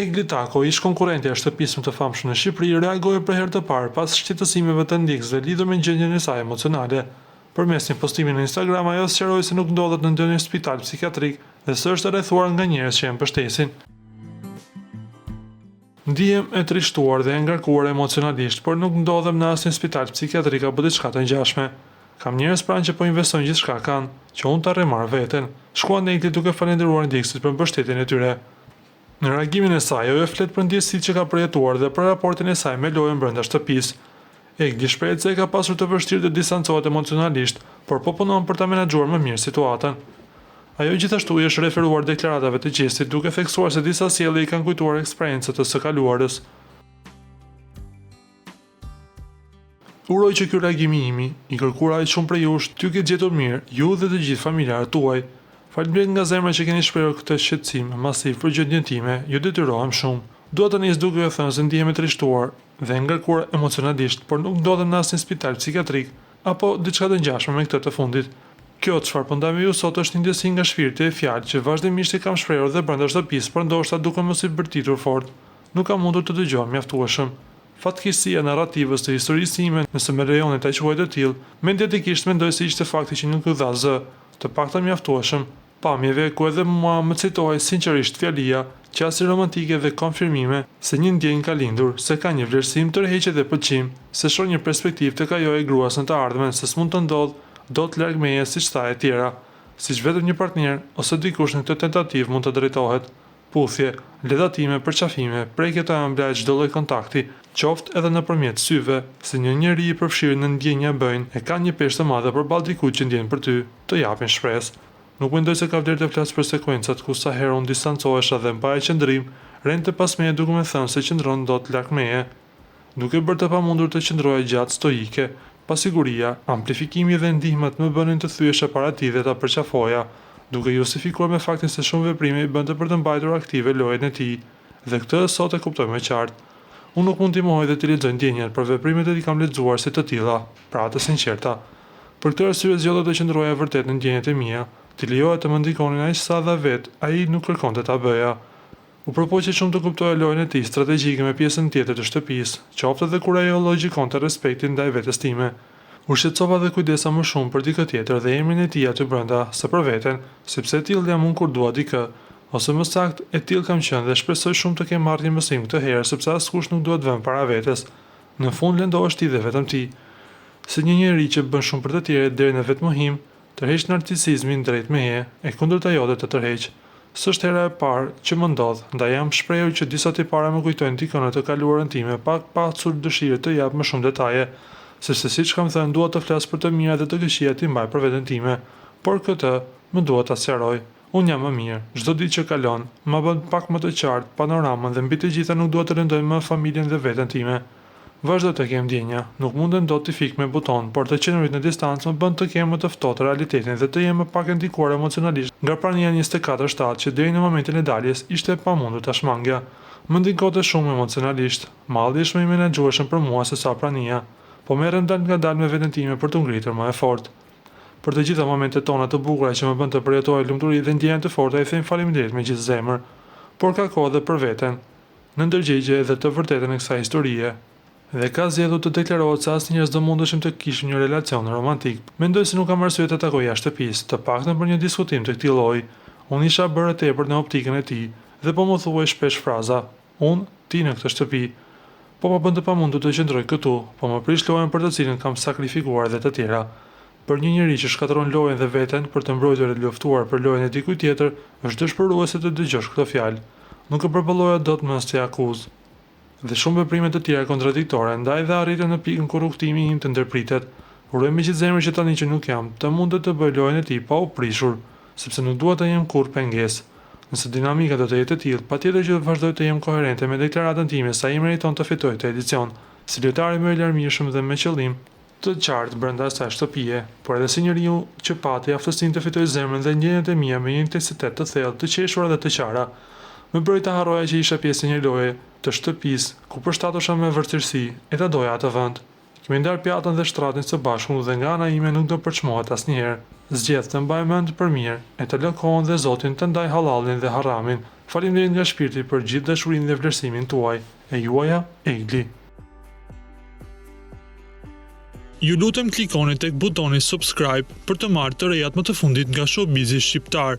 Egli Tako, ish konkurrenti e shtëpisë më të famshme në Shqipëri, reagoi për herë të parë pas shqetësimeve të ndjekësve lidhur me gjendjen e saj emocionale. Përmes një postimi në Instagram, ajo sqaroi se nuk ndodhet në ndonjë spital psikiatrik dhe se është rrethuar nga njerëz që e mbështesin. Ndihem e trishtuar dhe e ngarkuar emocionalisht, por nuk ndodhem në asnjë spital psikiatrik apo diçka të ngjashme. Kam njerëz pranë që po investojnë gjithçka kanë, që unë ta rremar veten. Shkuan Egli duke falendëruar ndjekësit për mbështetjen e tyre. Në reagimin e saj, ajo flet për ndjesitë që ka përjetuar dhe për raportin e saj me lojën brenda shtëpisë. Egli shprehet se ka pasur të vështirë të distancohet emocionalisht, por po punon për ta menaxhuar më mirë situatën. Ajo gjithashtu i është referuar deklaratave të qesit, duke theksuar se disa sjellje i kanë kujtuar eksperiencët të së kaluarës. Uroj që ky reagimi imi, i kërkuar aq shumë prej jush, t'ju ketë gjetur mirë, ju dhe të gjithë familjarët tuaj. Faleminderit nga zemra që keni shprehur këtë shqetësim masiv për gjendjen time, ju detyrohem shumë. Dua të nis duke ju thënë se ndihem e trishtuar dhe ngarkuar emocionalisht, por nuk ndodhem në asnjë spital psikiatrik apo diçka të ngjashme me këtë të fundit. Kjo çfarë po ndaj me ju sot është një ndjesi nga shpirti e fjalë që vazhdimisht i kam shprehur dhe brenda shtëpisë, por ndoshta duke mos i bërtitur fort. Nuk kam mundur të dëgjoj mjaftueshëm. Fatkeqësia narrativës të historisë time, nëse më lejoni ta quaj të tillë, mendetikisht mendoj se ishte fakti që nuk u dha zë, të paktën mjaftueshëm, pamjeve ku edhe mua më citohej sinqerisht fjalia, qasi romantike dhe konfirmime se një ndjenjë ka lindur, se ka një vlerësim, tërheqje dhe pëlqim, se shoh një perspektivë tek ajo e gruas në të ardhmen, se s'mund të ndodh dot larg meje siç tha e tjera, siç vetëm një partner ose dikush në këtë tentativë mund të drejtohet. Puthje, ledatime, përqafime, prekje të ëmbla e çdo lloj kontakti, qoftë edhe nëpërmjet syve, se një njeri i përfshirë në ndjenja bëjnë e ka një peshë të madhe përballë dikujt që ndjen për ty, të japin shpresë. Nuk mendoj se ka vlerë të flas për sekuencat ku sa herë unë distancohesha dhe mbaja qëndrim, rente pas meje duke më thënë se qëndron dot larg meje, duke bërë të pamundur të qëndroja gjatë stoike, pasiguria, amplifikimi dhe ndihmat më bënin të thyesha para tij dhe ta përqafoja, duke justifikuar me faktin se shumë veprime i bënte për të mbajtur aktive lojën e tij, dhe këtë sot e kuptoj më qartë. Unë nuk mund t'i mohoj dhe t'i lexoj ndjenjat për veprimet e i kam lexuar si të tilla, pra të sinqerta. Për këtë arsye zgjodha të qëndroja vërtet në ndjenjat e mia, t'i lejoja të më ndikonin aq sa dha vet, ai nuk kërkonte ta bëja. U përpoqja shumë të kuptoja lojën e tij strategjike me pjesën tjetër të shtëpisë, qoftë edhe kur ajo logjikonte respektin ndaj vetes time. U shqetësova dhe kujdesa më shumë për dikë tjetër dhe emrin e tij aty brenda, se për veten, sepse tillë jam unë kur dua dikë, ose më saktë e tillë kam qenë dhe shpresoj shumë të kem marrë një mësim këtë herë, sepse askush nuk duhet vënë para vetes. Në fund lëndohesh ti dhe vetëm ti. Si një njeri që bën shumë për të tjerët deri në vetmohim, tërheq narcisizmin drejt meje, e kundërta jote të tërheq. S'është hera e parë që më ndodh, ndaj jam shprehur që disa tipare më kujtojnë dikën e të kaluarën time, pak pasur dëshirë të jap më shumë detaje, sepse siç kam thënë dua të flas për të mira dhe të këqijat i mbaj për veten time, por këtë më dua ta sqaroj. Unë jam më mirë, çdo ditë që kalon, më bën pak më të qartë panoramën dhe mbi të gjitha nuk dua të rëndoj më familjen dhe veten time. Vazhdo të kem ndjenja, nuk mundem dot t'i fik me buton, por të qenurit në distancë më bën të kem më të ftohtë realitetin dhe të jem më pak e ndikuar emocionalisht nga prania 24/7 që deri në momentin e daljes ishte e pamundur ta shmangja. Më ndikote shumë emocionalisht, malli është më i menaxhueshëm për mua se sa prania, po merrem dal nga dal me veten time për të ngritur më e fortë. Për të gjitha momentet tona të bukura që më bën të përjetoj lumturi dhe ndjenja të forta, i them faleminderit me gjithë zemër, por ka kohë edhe për veten, në ndërgjegje edhe të vërtetën e kësaj historie. Dhe ka zgjedhur të deklarohet se asnjëherë s'do mundeshim të kishim një relacion romantik. Mendoj se nuk kam arsye të takoj jashtë shtëpisë, të paktën për një diskutim të këtij lloji. Unë isha bërë tepër në optikën e tij dhe po më thuaj shpesh fraza: "Unë, ti në këtë shtëpi." Po më bën të pamundur të qëndroj këtu, po më prish lojën për të cilën kam sakrifikuar dhe të tjera. Për një njeri që shkatëron lojën dhe veten për të mbrojtur e të luftuar për lojën e dikujt tjetër, është dëshpëruese të dëgjosh këtë fjalë. Nuk e përballoj dot më as të akuz. Dhe shumë veprime të tjera kontradiktore, ndaj dhe arritëm në pikën ku rrugtimi im të ndërpritet. Uroj me gjithë zemrën që tani që nuk jam, të mundet të bëj lojën e tij pa u prishur, sepse nuk dua të jem kurrë pengesë. Nëse dinamika do të jetë e tillë, patjetër që do vazhdoj të jem koherente me deklaratën time se ai meriton të fitojë këtë edicion, si lojtari më i larmishëm dhe me qëllim të qartë brenda asaj shtëpie, por edhe si njeriu që pati aftësinë të fitojë zemrën dhe ndjenjat e mia me një intensitet të thellë, të qeshura dhe të qara. Më bëri të harroja që isha pjesë e një loje të shtëpisë ku përshtatosha me vërtetësi e ta doja atë vend. Kemi ndar pjatën dhe shtratin së bashku dhe nga ana ime nuk do përçmohet asnjëherë. Zgjedh të mbaj mend për mirë, e të lë kohën dhe Zotin të ndaj halallin dhe haramin, Faleminderit nga shpirti për gjithë dashurinë dhe vlerësimin tuaj. E juaja, Egli. Ju lutem klikoni tek butoni subscribe për të marrë të rejat më të fundit nga showbizi shqiptar.